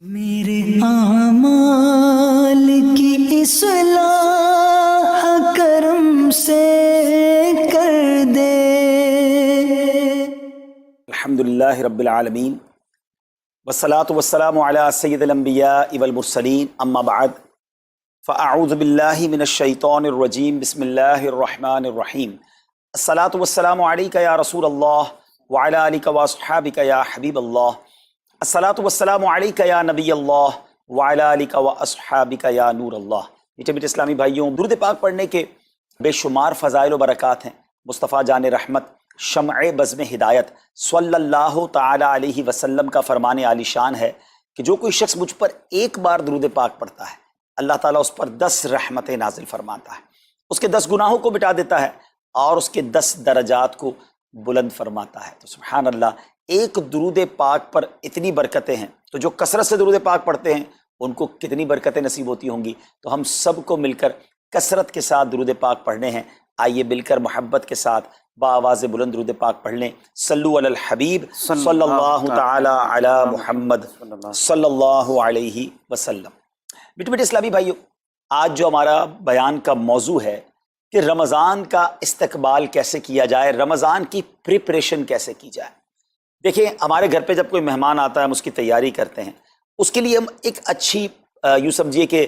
میرے اعمال کی اصلاح کرم سے کر دے۔ الحمدللہ رب العالمین والصلاة والسلام علی سید الانبیاء والمرسلین اما بعد فاعوذ باللہ من الشیطان الرجیم بسم اللہ الرحمن الرحیم الصلاة والسلام علیک یا رسول اللہ وعلی آلک واصحابک یا حبیب اللہ الصلاة والسلام علیک یا نبی اللہ وعلی آلک واصحابک یا نور اللہ۔ میٹھے میٹھے اسلامی بھائیوں، درود پاک پڑھنے کے بے شمار فضائل و برکات ہیں۔ مصطفیٰ جان رحمت شمع بزم ہدایت صلی اللہ تعالی علیہ وسلم کا فرمان عالی شان ہے کہ جو کوئی شخص مجھ پر ایک بار درود پاک پڑھتا ہے، اللہ تعالیٰ اس پر 10 رحمتیں نازل فرماتا ہے، اس کے 10 گناہوں کو مٹا دیتا ہے اور اس کے 10 درجات کو بلند فرماتا ہے۔ تو سبحان اللہ، ایک درود پاک پر اتنی برکتیں ہیں، تو جو کثرت سے درود پاک پڑھتے ہیں ان کو کتنی برکتیں نصیب ہوتی ہوں گی۔ تو ہم سب کو مل کر کثرت کے ساتھ درود پاک پڑھنے ہیں۔ آئیے مل کر محبت کے ساتھ بآواز بلند درود پاک پڑھ لیں۔ صلو علی الحبیب صلی اللہ تعالی علی محمد صلی اللہ علیہ وسلم۔ میٹھے میٹھے اسلامی بھائیو، آج جو ہمارا بیان کا موضوع ہے کہ رمضان کا استقبال کیسے کیا جائے، رمضان کی پریپریشن کیسے کی جائے۔ دیکھیں، ہمارے گھر پہ جب کوئی مہمان آتا ہے ہم اس کی تیاری کرتے ہیں، اس کے لیے ہم ایک اچھی یوں سمجھیے کہ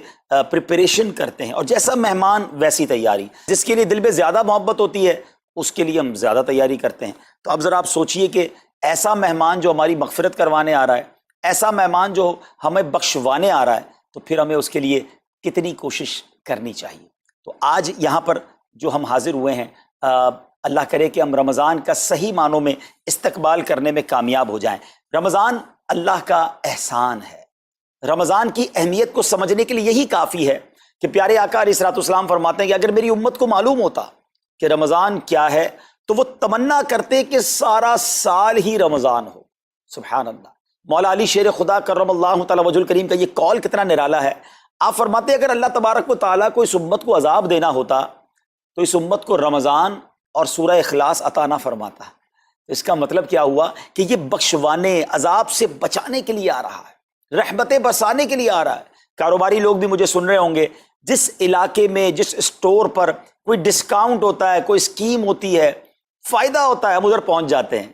پریپریشن کرتے ہیں، اور جیسا مہمان ویسی تیاری۔ جس کے لیے دل میں زیادہ محبت ہوتی ہے اس کے لیے ہم زیادہ تیاری کرتے ہیں۔ تو اب ذرا آپ سوچئے کہ ایسا مہمان جو ہماری مغفرت کروانے آ رہا ہے، ایسا مہمان جو ہمیں بخشوانے آ رہا ہے، تو پھر ہمیں اس کے لیے کتنی کوشش کرنی چاہیے۔ تو آج یہاں پر جو ہم حاضر ہوئے ہیں، اللہ کرے کہ ہم رمضان کا صحیح معنوں میں استقبال کرنے میں کامیاب ہو جائیں۔ رمضان اللہ کا احسان ہے۔ رمضان کی اہمیت کو سمجھنے کے لیے یہی کافی ہے کہ پیارے آقا علیہ الصلوۃ والسلام فرماتے ہیں کہ اگر میری امت کو معلوم ہوتا کہ رمضان کیا ہے تو وہ تمنا کرتے کہ سارا سال ہی رمضان ہو۔ سبحان اللہ۔ مولا علی شیر خدا کرم اللہ تعالی وجہ الکریم کا یہ قول کتنا نرالا ہے۔ آپ فرماتے ہیں اگر اللہ تبارک و تعالیٰ کو اس امت کو عذاب دینا ہوتا تو اس امت کو رمضان اور سورہ اخلاص عطا نہ فرماتا۔ اس کا مطلب کیا ہوا کہ یہ بخشوانے، عذاب سے بچانے کے لیے آ رہا ہے، رحمتیں برسانے کے لیے آ رہا ہے۔ کاروباری لوگ بھی مجھے سن رہے ہوں گے، جس علاقے میں جس اسٹور پر کوئی ڈسکاؤنٹ ہوتا ہے، کوئی اسکیم ہوتی ہے، فائدہ ہوتا ہے، ہم ادھر پہنچ جاتے ہیں۔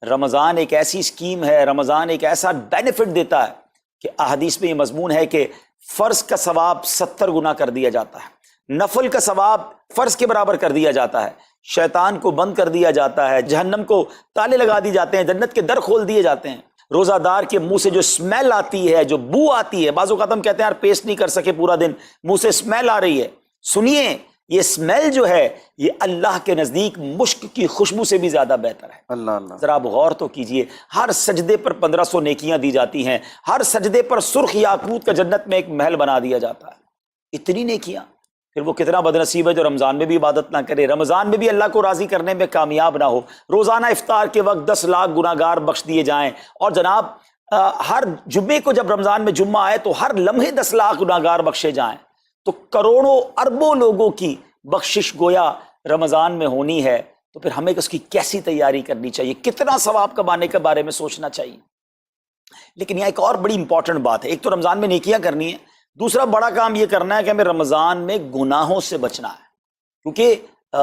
رمضان ایک ایسی اسکیم ہے، رمضان ایک ایسا بینیفٹ دیتا ہے کہ احادیث میں یہ مضمون ہے کہ فرض کا ثواب 70 گنا کر دیا جاتا ہے، نفل کا ثواب فرض کے برابر کر دیا جاتا ہے، شیطان کو بند کر دیا جاتا ہے، جہنم کو تالے لگا دی جاتے ہیں، جنت کے در کھول دیے جاتے ہیں۔ روزہ دار کے منہ سے جو اسمیل آتی ہے، جو بو آتی ہے، بعض اوقات ہم کہتے ہیں یار پیسٹ نہیں کر سکے پورا دن، منہ سے اسمیل آ رہی ہے۔ سنیے، یہ اسمیل جو ہے یہ اللہ کے نزدیک مشک کی خوشبو سے بھی زیادہ بہتر ہے۔ اللہ اللہ، ذرا آپ غور تو کیجئے، ہر سجدے پر 1500 نیکیاں دی جاتی ہیں، ہر سجدے پر سرخ یاقوت کا جنت میں ایک محل بنا دیا جاتا ہے۔ اتنی نیکیاں، پھر وہ کتنا بد نصیب ہے جو رمضان میں بھی عبادت نہ کرے، رمضان میں بھی اللہ کو راضی کرنے میں کامیاب نہ ہو۔ روزانہ افطار کے وقت 10 لاکھ گناہگار بخش دیے جائیں، اور جناب ہر جمعے کو جب رمضان میں جمعہ آئے تو ہر لمحے 10 لاکھ گناہگار بخشے جائیں، تو کروڑوں اربوں لوگوں کی بخشش گویا رمضان میں ہونی ہے۔ تو پھر ہمیں اس کی کیسی تیاری کرنی چاہیے، کتنا ثواب کمانے کے بارے میں سوچنا چاہیے۔ لیکن یہاں ایک اور بڑی امپورٹنٹ بات ہے، ایک تو رمضان میں نیکیاں کرنی ہے، دوسرا بڑا کام یہ کرنا ہے کہ ہمیں رمضان میں گناہوں سے بچنا ہے، کیونکہ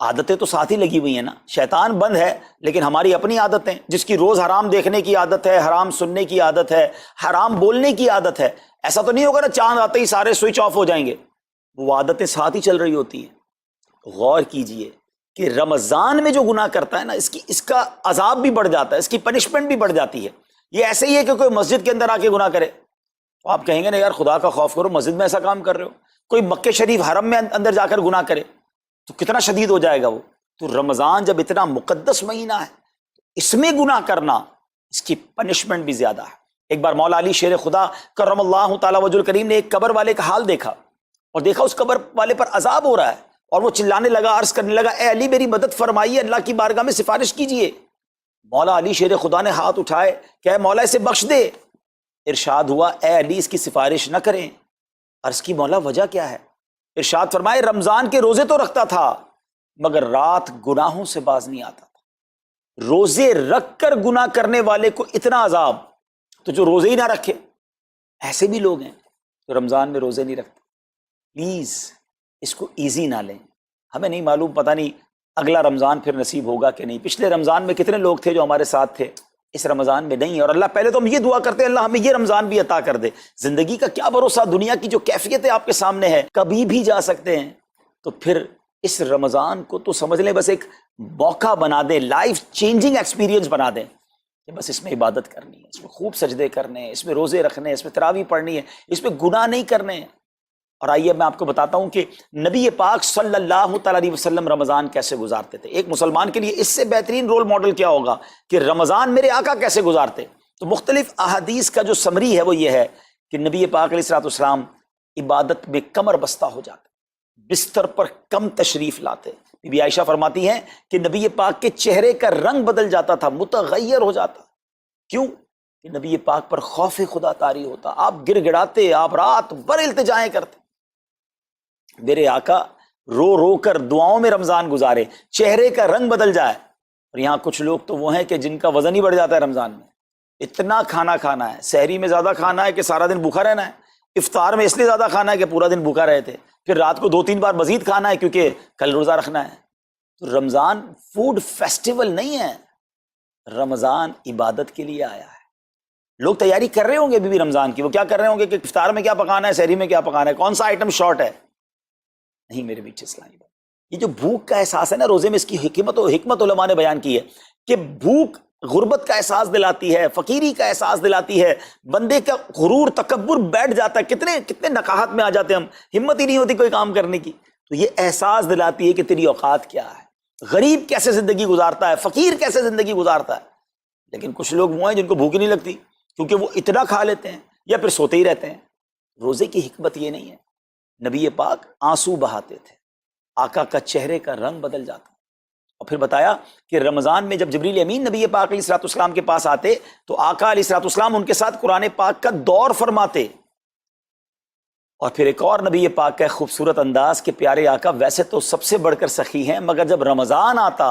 عادتیں تو ساتھ ہی لگی ہوئی ہیں نا۔ شیطان بند ہے لیکن ہماری اپنی عادتیں، جس کی روز حرام دیکھنے کی عادت ہے، حرام سننے کی عادت ہے، حرام بولنے کی عادت ہے۔ ایسا تو نہیں ہوگا نا چاند آتے ہی سارے سوئچ آف ہو جائیں گے، وہ عادتیں ساتھ ہی چل رہی ہوتی ہیں۔ غور کیجئے کہ رمضان میں جو گناہ کرتا ہے نا، اس کا عذاب بھی بڑھ جاتا ہے، اس کی پنشمنٹ بھی بڑھ جاتی ہے۔ یہ ایسے ہی ہے کہ کوئی مسجد کے اندر آ کے گناہ کرے تو آپ کہیں گے نا یار خدا کا خوف کرو، مسجد میں ایسا کام کر رہے ہو۔ کوئی مکہ شریف حرم میں اندر جا کر گناہ کرے تو کتنا شدید ہو جائے گا وہ۔ تو رمضان جب اتنا مقدس مہینہ ہے، اس میں گناہ کرنا، اس کی پنشمنٹ بھی زیادہ ہے۔ ایک بار مولا علی شیر خدا کرم اللہ تعالی وجہ الکریم نے ایک قبر والے کا حال دیکھا، اور دیکھا اس قبر والے پر عذاب ہو رہا ہے، اور وہ چلانے لگا، عرض کرنے لگا اے علی میری مدد فرمائیے، اللہ کی بارگاہ میں سفارش کیجئے۔ مولا علی شیر خدا نے ہاتھ اٹھائے کہ اے مولا اسے بخش دے۔ ارشاد ہوا اے علی اس کی سفارش نہ کریں۔ عرض کی مولا وجہ کیا ہے؟ ارشاد فرمائے رمضان کے روزے تو رکھتا تھا مگر رات گناہوں سے باز نہیں آتا تھا۔ روزے رکھ کر گناہ کرنے والے کو اتنا عذاب، تو جو روزے ہی نہ رکھے ایسے بھی لوگ ہیں جو رمضان میں روزے نہیں رکھتے. پلیز اس کو ایزی نہ لیں. ہمیں نہیں معلوم، پتہ نہیں اگلا رمضان پھر نصیب ہوگا کہ نہیں. پچھلے رمضان میں کتنے لوگ تھے جو ہمارے ساتھ تھے، اس رمضان میں نہیں. اور اللہ پہلے تو ہم یہ دعا کرتے ہیں اللہ ہمیں یہ رمضان بھی عطا کر دے. زندگی کا کیا بھروسہ، دنیا کی جو کیفیت آپ کے سامنے ہے کبھی بھی جا سکتے ہیں. تو پھر اس رمضان کو تو سمجھ لیں بس ایک موقع بنا دیں، لائف چینجنگ ایکسپیرینس بنا دیں کہ بس اس میں عبادت کرنی ہے، اس میں خوب سجدے کرنے ہیں، اس میں روزے رکھنے ہیں، اس میں تراویح پڑھنی ہے، اس میں گناہ نہیں کرنے ہیں. اور آئیے میں آپ کو بتاتا ہوں کہ نبی پاک صلی اللہ تعالیٰ علیہ وسلم رمضان کیسے گزارتے تھے. ایک مسلمان کے لیے اس سے بہترین رول ماڈل کیا ہوگا کہ رمضان میرے آقا کیسے گزارتے. تو مختلف احادیث کا جو سمری ہے وہ یہ ہے کہ نبی پاک علیہ الصلوۃ والسلام عبادت میں کمر بستہ ہو جاتے، بستر پر کم تشریف لاتے. بی بی عائشہ فرماتی ہیں کہ نبی پاک کے چہرے کا رنگ بدل جاتا تھا، متغیر ہو جاتا. کیوں؟ کہ نبی پاک پر خوف خدا طاری ہوتا. آپ گر گڑاتے، آپ رات بھر التجائیں کرتے. میرے آقا رو رو کر دعاؤں میں رمضان گزارے، چہرے کا رنگ بدل جائے. اور یہاں کچھ لوگ تو وہ ہیں کہ جن کا وزن ہی بڑھ جاتا ہے رمضان میں. اتنا کھانا کھانا ہے، سحری میں زیادہ کھانا ہے کہ سارا دن بھوکا رہنا ہے، افطار میں اس لیے زیادہ کھانا ہے کہ پورا دن بھوکا رہے تھے، پھر رات کو 2-3 بار مزید کھانا ہے کیونکہ کل روزہ رکھنا ہے. تو رمضان فوڈ فیسٹیول نہیں ہے، رمضان عبادت کے لیے آیا ہے. لوگ تیاری کر رہے ہوں گے بھی رمضان کی، وہ کیا کر رہے ہوں گے کہ افطار میں کیا پکانا ہے، سحری میں کیا پکانا ہے، کون سا آئٹم شارٹ ہے. نہیں میرے بیچ اسلامی بات، یہ جو بھوک کا احساس ہے نا روزے میں، اس کی حکمت علماء نے بیان کی ہے کہ بھوک غربت کا احساس دلاتی ہے، فقیری کا احساس دلاتی ہے، بندے کا غرور تکبر بیٹھ جاتا ہے. کتنے نقاہت میں آ جاتے ہیں ہم، ہمت ہی نہیں ہوتی کوئی کام کرنے کی. تو یہ احساس دلاتی ہے کہ تیری اوقات کیا ہے، غریب کیسے زندگی گزارتا ہے، فقیر کیسے زندگی گزارتا ہے. لیکن کچھ لوگ وہ ہیں جن کو بھوک ہی نہیں لگتی کیونکہ وہ اتنا کھا لیتے ہیں یا پھر سوتے ہی رہتے ہیں. روزے کی حکمت یہ نہیں ہے. نبی پاک آنسو بہاتے تھے، آقا کا چہرے کا رنگ بدل جاتا. اور پھر بتایا کہ رمضان میں جب جبریل امین نبی پاک علیہ الصلوۃ والسلام کے پاس آتے تو آقا علیہ الصلوۃ والسلام ان کے ساتھ قرآن پاک کا دور فرماتے. اور پھر ایک اور نبی پاک کا خوبصورت انداز کہ پیارے آقا ویسے تو سب سے بڑھ کر سخی ہیں، مگر جب رمضان آتا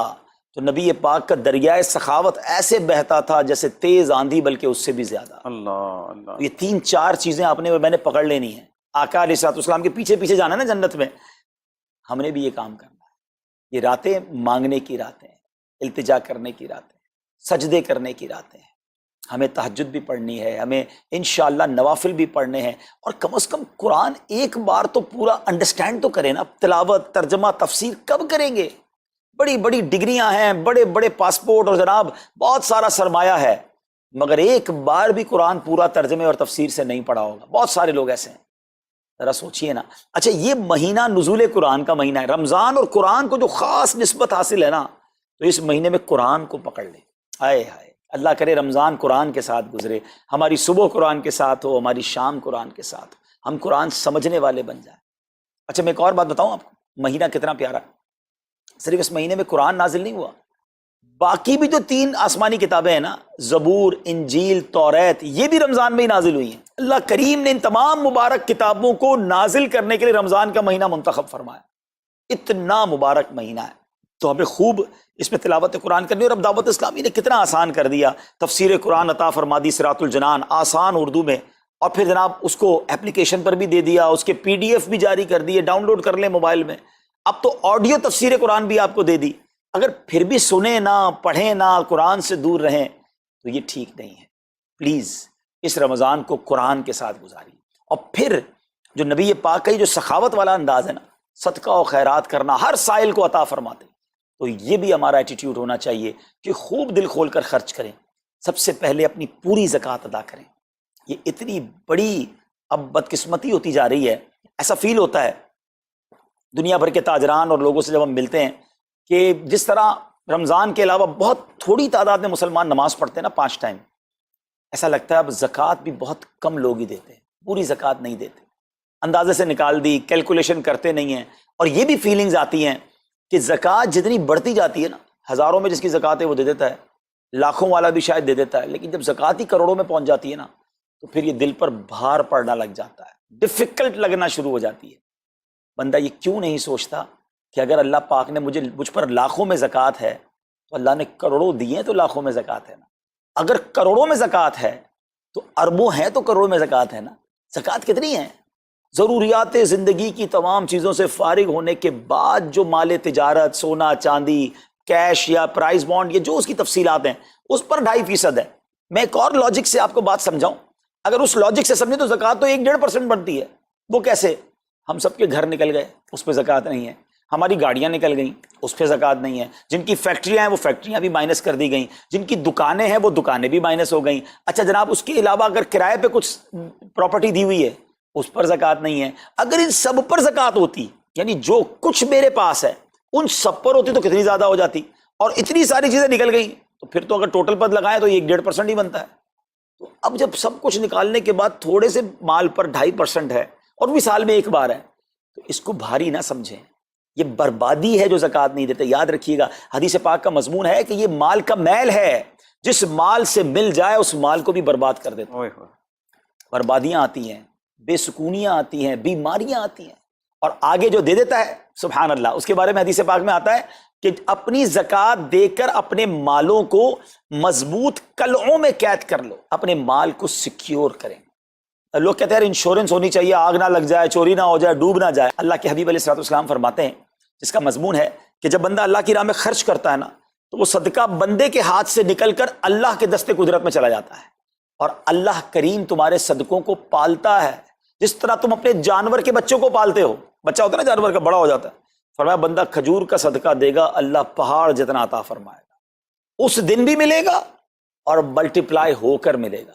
تو نبی پاک کا دریائے سخاوت ایسے بہتا تھا جیسے تیز آندھی، بلکہ اس سے بھی زیادہ. اللہ اللہ. یہ 3-4 چیزیں آپ نے میں نے پکڑ لینی ہیں. آقا علیہ الصلوۃ والسلام کے پیچھے پیچھے جانا ہے نا جنت میں، ہم نے بھی یہ کام کرنا ہے. یہ راتیں مانگنے کی راتیں ہیں، التجا کرنے کی راتیں ہیں، سجدے کرنے کی راتیں ہیں. ہمیں تہجد بھی پڑھنی ہے، ہمیں انشاءاللہ نوافل بھی پڑھنے ہیں. اور کم از کم قرآن ایک بار تو پورا انڈرسٹینڈ تو کریں نا. تلاوت، ترجمہ، تفسیر کب کریں گے؟ بڑی بڑی ڈگریاں ہیں، بڑے بڑے پاسپورٹ اور جناب بہت سارا سرمایہ ہے، مگر ایک بار بھی قرآن پورا ترجمے اور تفسیر سے نہیں پڑھا ہوگا. بہت سارے لوگ ایسے ہیں. ذرا سوچئے نا. اچھا یہ مہینہ نزول قرآن کا مہینہ ہے، رمضان، اور قرآن کو جو خاص نسبت حاصل ہے نا، تو اس مہینے میں قرآن کو پکڑ لیں. ہائے ہائے، اللہ کرے رمضان قرآن کے ساتھ گزرے، ہماری صبح قرآن کے ساتھ ہو، ہماری شام قرآن کے ساتھ ہو، ہم قرآن سمجھنے والے بن جائیں. اچھا میں ایک اور بات بتاؤں آپ کو، مہینہ کتنا پیارا. صرف اس مہینے میں قرآن نازل نہیں ہوا، باقی بھی جو 3 آسمانی کتابیں ہیں نا، زبور، انجیل، توریت، یہ بھی رمضان میں ہی نازل ہوئی ہیں. اللہ کریم نے ان تمام مبارک کتابوں کو نازل کرنے کے لیے رمضان کا مہینہ منتخب فرمایا. اتنا مبارک مہینہ ہے تو ہمیں خوب اس میں تلاوت قرآن کرنی. اور اب دعوت اسلامی نے کتنا آسان کر دیا، تفسیر قرآن عطا فرما دی، صراط الجنان آسان اردو میں، اور پھر جناب اس کو اپلیکیشن پر بھی دے دیا، اس کے PDF بھی جاری کر دیے، ڈاؤن لوڈ کر لیں موبائل میں. اب تو آڈیو تفسیر قرآن بھی آپ کو دے دی. اگر پھر بھی سنیں نہ، پڑھیں نہ، قرآن سے دور رہیں تو یہ ٹھیک نہیں ہے. پلیز اس رمضان کو قرآن کے ساتھ گزاری. اور پھر جو نبی پاک کا یہ جو سخاوت والا انداز ہے نا، صدقہ و خیرات کرنا، ہر سائل کو عطا فرماتے، تو یہ بھی ہمارا ایٹیٹیوڈ ہونا چاہیے کہ خوب دل کھول کر خرچ کریں. سب سے پہلے اپنی پوری زکوٰۃ ادا کریں. یہ اتنی بڑی اب بدقسمتی ہوتی جا رہی ہے. ایسا فیل ہوتا ہے دنیا بھر کے تاجران اور لوگوں سے جب ہم ملتے ہیں کہ جس طرح رمضان کے علاوہ بہت تھوڑی تعداد میں مسلمان نماز پڑھتے ہیں نا 5 ٹائم، ایسا لگتا ہے اب زکوٰۃ بھی بہت کم لوگ ہی دیتے ہیں، پوری زکوٰۃ نہیں دیتے، اندازے سے نکال دی، کیلکولیشن کرتے نہیں ہیں. اور یہ بھی فیلنگز آتی ہیں کہ زکوٰۃ جتنی بڑھتی جاتی ہے نا، ہزاروں میں جس کی زکوٰۃ ہے وہ دے دیتا ہے، لاکھوں والا بھی شاید دے دیتا ہے، لیکن جب زکوٰۃ ہی کروڑوں میں پہنچ جاتی ہے نا تو پھر یہ دل پر بھار پڑنا لگ جاتا ہے، ڈیفیکلٹ لگنا شروع ہو جاتی ہے. بندہ یہ کیوں نہیں سوچتا کہ اگر اللہ پاک نے مجھ پر لاکھوں میں زکوٰۃ ہے تو اللہ نے کروڑوں دیے تو لاکھوں میں زکوٰۃ ہے نا. اگر کروڑوں میں زکوٰۃ ہے تو اربوں ہیں تو کروڑوں میں زکوٰۃ ہے نا. زکوٰۃ کتنی ہے؟ ضروریات زندگی کی تمام چیزوں سے فارغ ہونے کے بعد جو مال تجارت، سونا چاندی، کیش یا پرائز بانڈ، یہ جو اس کی تفصیلات ہیں، اس پر 2.5% ہے. میں ایک اور لاجک سے آپ کو بات سمجھاؤں. اگر اس لاجک سے سمجھیں تو زکوٰۃ تو 1-1.5% بنتی ہے. وہ کیسے؟ ہم سب کے گھر نکل گئے، اس پہ زکوٰۃ نہیں ہے. ہماری گاڑیاں نکل گئیں، اس پہ زکوٰۃ نہیں ہے. جن کی فیکٹریاں ہیں وہ فیکٹریاں بھی مائنس کر دی گئیں. جن کی دکانیں ہیں وہ دکانیں بھی مائنس ہو گئیں. اچھا جناب، اس کے علاوہ اگر کرائے پہ کچھ پراپرٹی دی ہوئی ہے اس پر زکوٰۃ نہیں ہے. اگر ان سب پر زکوٰۃ ہوتی، یعنی جو کچھ میرے پاس ہے ان سب پر ہوتی، تو کتنی زیادہ ہو جاتی. اور اتنی ساری چیزیں نکل گئیں تو پھر تو اگر ٹوٹل پر لگائیں تو 1-1.5% ہی بنتا ہے. تو اب جب سب کچھ نکالنے کے بعد تھوڑے سے مال پر 2.5% ہے اور بھی سال میں ایک بار ہے، تو اس کو بھاری نہ سمجھیں. یہ بربادی ہے جو زکوٰۃ نہیں دیتے. یاد رکھیے گا، حدیث پاک کا مضمون ہے کہ یہ مال کا میل ہے، جس مال سے مل جائے اس مال کو بھی برباد کر دیتا ہے. بربادیاں آتی ہیں، بے سکونیاں آتی ہیں، بیماریاں آتی ہیں. اور آگے جو دے دیتا ہے سبحان اللہ، اس کے بارے میں حدیث پاک میں آتا ہے کہ اپنی زکوٰۃ دے کر اپنے مالوں کو مضبوط قلعوں میں قید کر لو، اپنے مال کو سیکیور کریں. لوگ کہتے ہیں انشورنس ہونی چاہیے، آگ نہ لگ جائے، چوری نہ ہو جائے، ڈوب نہ جائے. اللہ کے حبیب علیہ الصلوۃ والسلام فرماتے ہیں، جس کا مضمون ہے کہ جب بندہ اللہ کی راہ میں خرچ کرتا ہے نا، تو وہ صدقہ بندے کے ہاتھ سے نکل کر اللہ کے دستے قدرت میں چلا جاتا ہے. اور اللہ کریم تمہارے صدقوں کو پالتا ہے جس طرح تم اپنے جانور کے بچوں کو پالتے ہو. بچہ ہوتا ہے نا جانور کا، بڑا ہو جاتا ہے. فرمایا بندہ کھجور کا صدقہ دے گا، اللہ پہاڑ جتنا عطا فرمائے گا. اس دن بھی ملے گا اور ملٹیپلائی ہو کر ملے گا.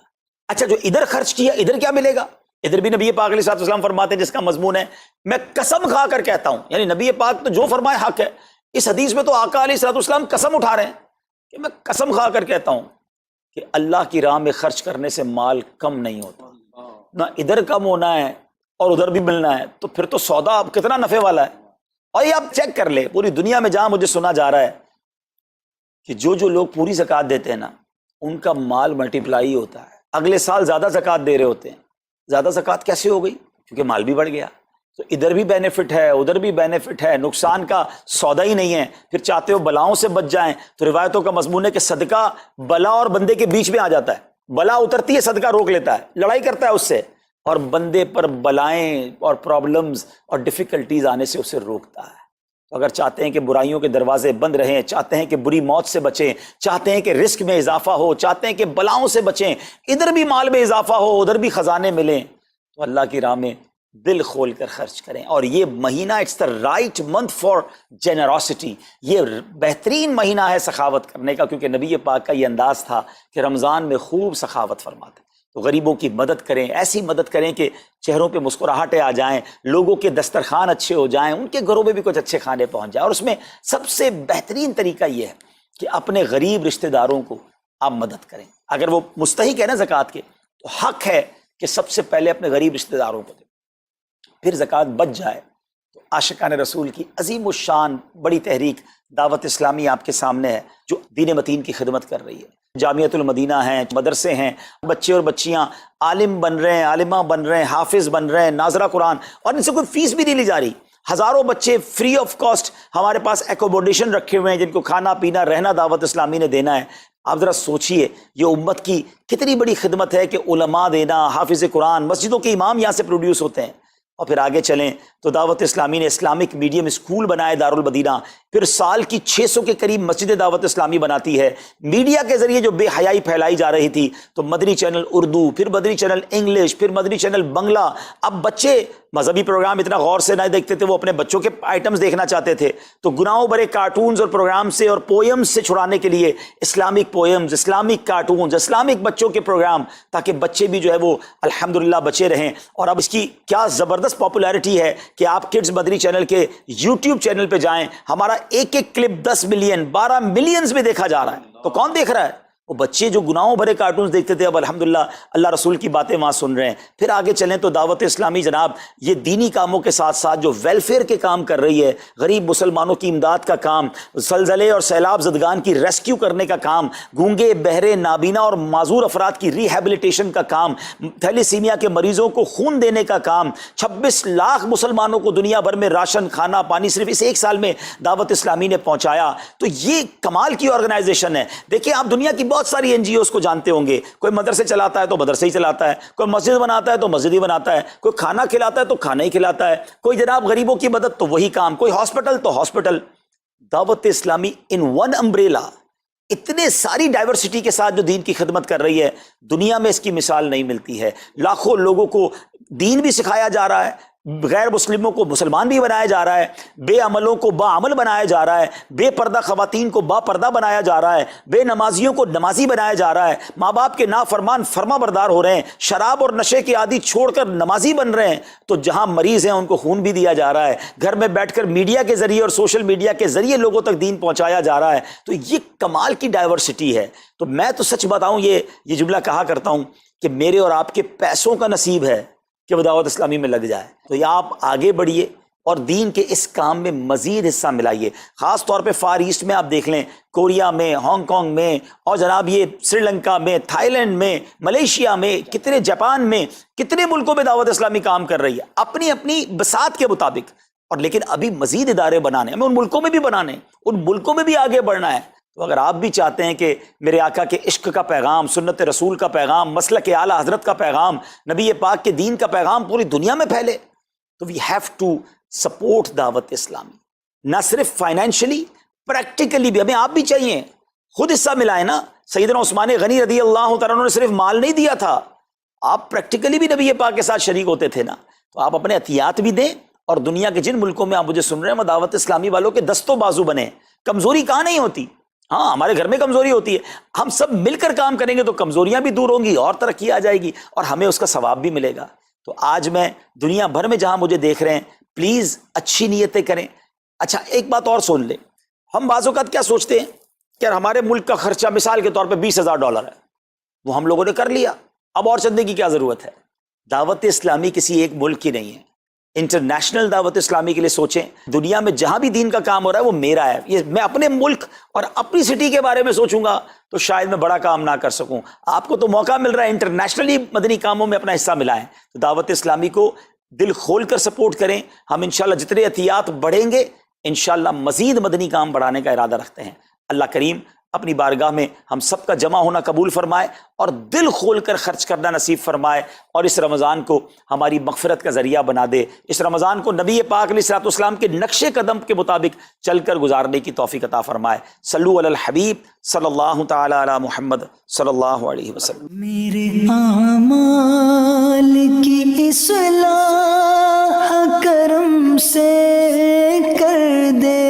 اچھا، جو ادھر خرچ کیا ادھر کیا ملے گا؟ ادھر بھی نبی پاک علیہ الصلوۃ والسلام فرماتے ہیں، جس کا مضمون ہے میں قسم کھا کر کہتا ہوں، یعنی نبی پاک تو جو فرمائے حق ہے. اس حدیث میں تو آقا علیہ الصلوۃ والسلام قسم اٹھا رہے ہیں کہ میں قسم کھا کر کہتا ہوں کہ اللہ کی راہ میں خرچ کرنے سے مال کم نہیں ہوتا. نہ ادھر کم ہونا ہے اور ادھر بھی ملنا ہے، تو پھر تو سودا اب کتنا نفع والا ہے. اور یہ آپ چیک کر لیں، پوری دنیا میں جہاں مجھے سنا جا رہا ہے کہ جو لوگ پوری زکوٰۃ دیتے ہیں نا، ان کا مال ملٹیپلائی ہوتا ہے. اگلے سال زیادہ زکوٰۃ دے رہے ہوتے ہیں. زیادہ زکوٰۃ کیسے ہو گئی؟ کیونکہ مال بھی بڑھ گیا. تو ادھر بھی بینیفٹ ہے، ادھر بھی بینیفٹ ہے، نقصان کا سودا ہی نہیں ہے. پھر چاہتے ہو بلاؤں سے بچ جائیں، تو روایتوں کا مضمون ہے کہ صدقہ بلا اور بندے کے بیچ میں آ جاتا ہے. بلا اترتی ہے، صدقہ روک لیتا ہے، لڑائی کرتا ہے اس سے، اور بندے پر بلائیں اور پرابلمز اور ڈیفیکلٹیز آنے سے اسے روکتا ہے. تو اگر چاہتے ہیں کہ برائیوں کے دروازے بند رہیں، چاہتے ہیں کہ بری موت سے بچیں، چاہتے ہیں کہ رزق میں اضافہ ہو، چاہتے ہیں کہ بلاؤں سے بچیں، ادھر بھی مال میں اضافہ ہو، ادھر بھی خزانے ملیں، تو اللہ کی راہ میں دل کھول کر خرچ کریں. اور یہ مہینہ it's the right month for generosity. یہ بہترین مہینہ ہے سخاوت کرنے کا، کیونکہ نبی پاک کا یہ انداز تھا کہ رمضان میں خوب سخاوت فرماتے. تو غریبوں کی مدد کریں، ایسی مدد کریں کہ چہروں پہ مسکراہٹیں آ جائیں، لوگوں کے دسترخوان اچھے ہو جائیں، ان کے گھروں میں بھی کچھ اچھے کھانے پہنچ جائیں. اور اس میں سب سے بہترین طریقہ یہ ہے کہ اپنے غریب رشتہ داروں کو آپ مدد کریں. اگر وہ مستحق ہے نا زکوٰۃ کے، تو حق ہے کہ سب سے پہلے اپنے غریب رشتہ داروں کو دیں. پھر زکوٰۃ بچ جائے تو عاشقان رسول کی عظیم الشان بڑی تحریک دعوت اسلامی آپ کے سامنے ہے، جو دین متین کی خدمت کر رہی ہے. جامعۃ المدینہ ہیں، مدرسے ہیں، بچے اور بچیاں عالم بن رہے ہیں، عالمہ بن رہے ہیں، حافظ بن رہے ہیں، ناظرہ قرآن، اور ان سے کوئی فیس بھی نہیں لی جا رہی. ہزاروں بچے فری آف کاسٹ ہمارے پاس ایکوموڈیشن رکھے ہوئے ہیں، جن کو کھانا پینا رہنا دعوت اسلامی نے دینا ہے. آپ ذرا سوچئے یہ امت کی کتنی بڑی خدمت ہے کہ علماء دینا، حافظ قرآن، مسجدوں کے امام یہاں سے پروڈیوس ہوتے ہیں. اور پھر آگے چلیں تو دعوت اسلامی نے اسلامک میڈیم اسکول بنائے دارالمدینہ. پھر سال کی 600 کے قریب مسجد دعوت اسلامی بناتی ہے. میڈیا کے ذریعے جو بے حیائی پھیلائی جا رہی تھی، تو مدنی چینل اردو، پھر مدنی چینل انگلش، پھر مدنی چینل بنگلہ. اب بچے مذہبی پروگرام اتنا غور سے نہیں دیکھتے تھے، وہ اپنے بچوں کے آئٹمز دیکھنا چاہتے تھے. تو گناہوں بھرے کارٹونز اور پروگرام سے اور پوئمز سے چھڑانے کے لیے Islamic poems, Islamic cartoons, Islamic بچوں کے پروگرام، تاکہ بچے بھی جو ہے وہ الحمدللہ بچے رہیں. اور اب اس کی کیا زبردست پاپولیرٹی ہے کہ آپ کڈز مدنی چینل کے یوٹیوب چینل پہ جائیں، ہمارا ایک ایک کلپ 10 ملین 12 ملینز میں دیکھا جا رہا ہے. تو کون دیکھ رہا ہے؟ وہ بچے جو گناہوں بھرے کارٹونز دیکھتے تھے، اب الحمدللہ اللہ رسول کی باتیں وہاں سن رہے ہیں. پھر آگے چلیں تو دعوت اسلامی جناب یہ دینی کاموں کے ساتھ ساتھ جو ویلفیئر کے کام کر رہی ہے، غریب مسلمانوں کی امداد کا کام، زلزلے اور سیلاب زدگان کی ریسکیو کرنے کا کام، گونگے بہرے نابینا اور معذور افراد کی ریہیبلیٹیشن کا کام، تھیلیسیمیا کے مریضوں کو خون دینے کا کام، 26 لاکھ مسلمانوں کو دنیا بھر میں راشن، کھانا پانی صرف اس ایک سال میں دعوت اسلامی نے پہنچایا. تو یہ کمال کی آرگنائزیشن ہے. دیکھیں آپ دنیا کی بہت ساری NGOs کو جانتے ہوں گے، کوئی مدرسے چلاتا ہے تو مدرسے ہی چلاتا ہے، کوئی مسجد بناتا ہے تو مسجد ہی بناتا ہے، کوئی کھانا کھلاتا ہے تو کھانا ہی کھلاتا ہے، کوئی جناب غریبوں کی مدد تو وہی کام، کوئی ہاسپٹل تو ہاسپٹل۔ دعوت اسلامی ان ون امبریلا اتنے ساری ڈائیورسٹی کے ساتھ جو دین کی خدمت کر رہی ہے، دنیا میں اس کی مثال نہیں ملتی ہے۔ لاکھوں لوگوں کو دین بھی سکھایا جا رہا ہے، غیر مسلموں کو مسلمان بھی بنایا جا رہا ہے، بے عملوں کو با عمل بنایا جا رہا ہے، بے پردہ خواتین کو با پردہ بنایا جا رہا ہے، بے نمازیوں کو نمازی بنایا جا رہا ہے، ماں باپ کے نافرمان فرما بردار ہو رہے ہیں، شراب اور نشے کے عادی چھوڑ کر نمازی بن رہے ہیں، تو جہاں مریض ہیں ان کو خون بھی دیا جا رہا ہے، گھر میں بیٹھ کر میڈیا کے ذریعے اور سوشل میڈیا کے ذریعے لوگوں تک دین پہنچایا جا رہا ہے۔ تو یہ کمال کی ڈائیورسٹی ہے۔ تو میں تو سچ بتاؤں، یہ جملہ کہا کرتا ہوں کہ میرے اور آپ کے پیسوں کا نصیب ہے کہ وہ دعوت اسلامی میں لگ جائے۔ تو یہ آپ آگے بڑھیے اور دین کے اس کام میں مزید حصہ ملائیے۔ خاص طور پہ فار ایسٹ میں آپ دیکھ لیں، کوریا میں، ہانگ کانگ میں، اور جناب یہ سری لنکا میں، تھائی لینڈ میں، ملیشیا میں، کتنے جاپان میں، کتنے ملکوں میں دعوت اسلامی کام کر رہی ہے اپنی اپنی بساط کے مطابق۔ اور لیکن ابھی مزید ادارے بنانے، ہمیں ان ملکوں میں بھی بنانے، ان ملکوں میں بھی آگے بڑھنا ہے۔ تو اگر آپ بھی چاہتے ہیں کہ میرے آقا کے عشق کا پیغام، سنت رسول کا پیغام، مسلک اعلیٰ حضرت کا پیغام، نبی پاک کے دین کا پیغام پوری دنیا میں پھیلے، تو وی ہیو ٹو سپورٹ دعوت اسلامی، نہ صرف فائنینشلی، پریکٹیکلی بھی۔ ہمیں آپ بھی چاہیے، خود حصہ ملائیں نا۔ سیدنا عثمان غنی رضی اللہ تعالیٰ عنہ نے صرف مال نہیں دیا تھا، آپ پریکٹیکلی بھی نبی پاک کے ساتھ شریک ہوتے تھے نا۔ تو آپ اپنے عطیات بھی دیں، اور دنیا کے جن ملکوں میں آپ مجھے سن رہے ہیں وہ دعوت اسلامی والوں کے دستوں بازو بنے۔ کمزوری کہاں نہیں ہوتی، ہاں ہمارے گھر میں کمزوری ہوتی ہے، ہم سب مل کر کام کریں گے تو کمزوریاں بھی دور ہوں گی اور ترقی آ جائے گی، اور ہمیں اس کا ثواب بھی ملے گا۔ تو آج میں دنیا بھر میں جہاں مجھے دیکھ رہے ہیں، پلیز اچھی نیتیں کریں۔ اچھا ایک بات اور سن لیں، ہم بعض اوقات کیا سوچتے ہیں کہ ہمارے ملک کا خرچہ مثال کے طور پہ $20,000 ہے، وہ ہم لوگوں نے کر لیا، اب اور چندے کی کیا ضرورت ہے؟ دعوت اسلامی کسی ایک ملک کی نہیں ہے، انٹرنیشنل دعوت اسلامی کے لیے سوچیں۔ دنیا میں جہاں بھی دین کا کام ہو رہا ہے وہ میرا ہے، یہ میں اپنے ملک اور اپنی سٹی کے بارے میں سوچوں گا تو شاید میں بڑا کام نہ کر سکوں۔ آپ کو تو موقع مل رہا ہے انٹرنیشنلی مدنی کاموں میں اپنا حصہ ملائیں، تو دعوت اسلامی کو دل کھول کر سپورٹ کریں۔ ہم انشاءاللہ جتنے عطیات بڑھیں گے انشاءاللہ مزید مدنی کام بڑھانے کا ارادہ رکھتے ہیں۔ اللہ کریم اپنی بارگاہ میں ہم سب کا جمع ہونا قبول فرمائے اور دل کھول کر خرچ کرنا نصیب فرمائے، اور اس رمضان کو ہماری مغفرت کا ذریعہ بنا دے۔ اس رمضان کو نبی پاک علیہ الصلوۃ والسلام کے نقش قدم کے مطابق چل کر گزارنے کی توفیق عطا فرمائے۔ صلو علی الحبیب صلی اللہ تعالی علی محمد صلی اللہ علیہ وسلم۔ میرے اعمال کی اصلاح کرم سے کر دے،